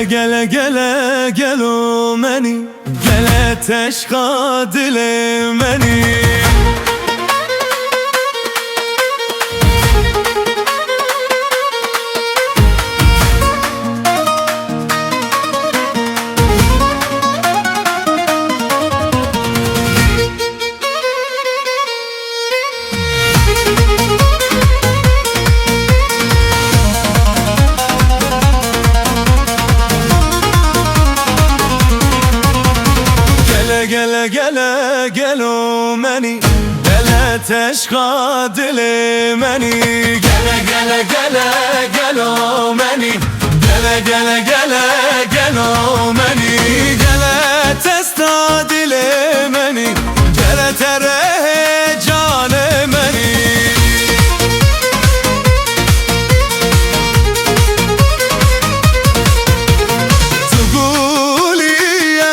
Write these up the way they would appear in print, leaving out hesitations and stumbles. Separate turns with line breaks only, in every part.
gele gele gel o meni, gele teşka dile meni. Gele gele gel o meni, gele teşka dile meni. Gele gele gele gel o meni, gele gele gele gel o meni. Gele testa dile meni, gele tere cane meni. Tuguli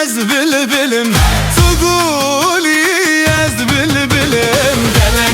ez bilbilim, gele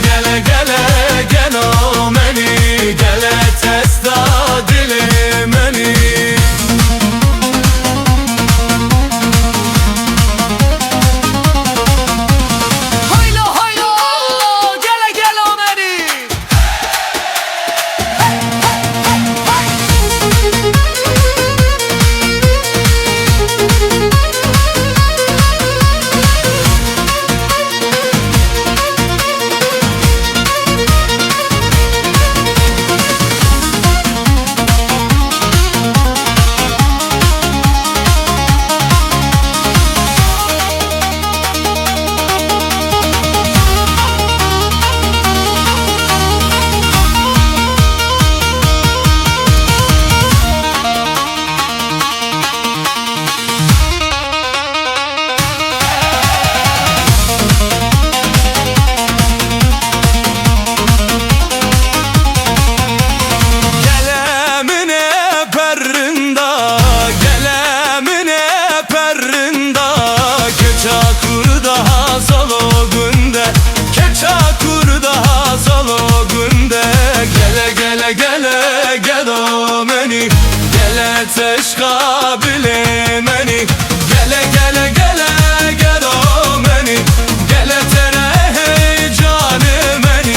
gele gel o meni, gele teşka bile meni. Gele gele gele gel o meni, gele tere heyecanı meni.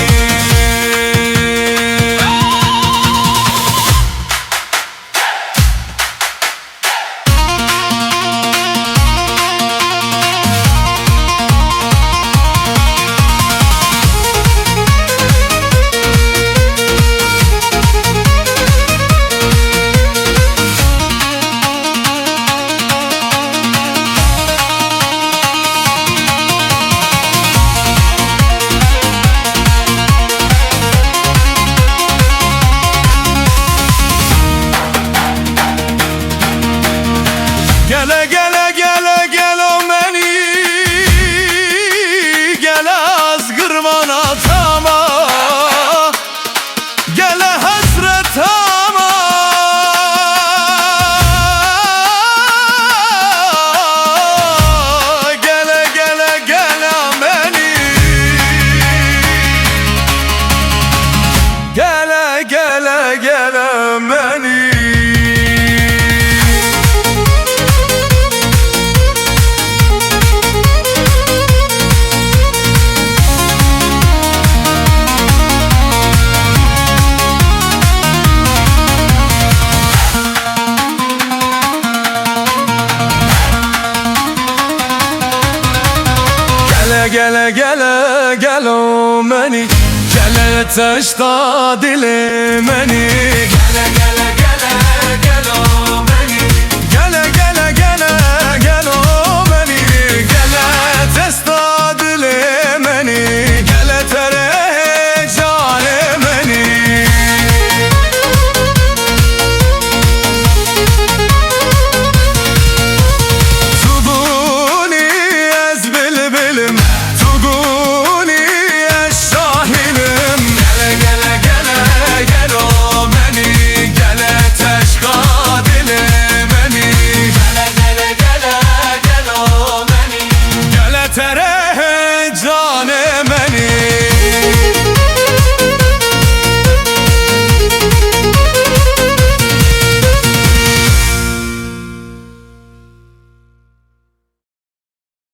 Gele gele gele gel o meni, gele azgırman atama, gele hasret ama. Gele gele gele meni, gele gele gele meni. Gele gele gel o meni, gele teşta dile meni. Gele gele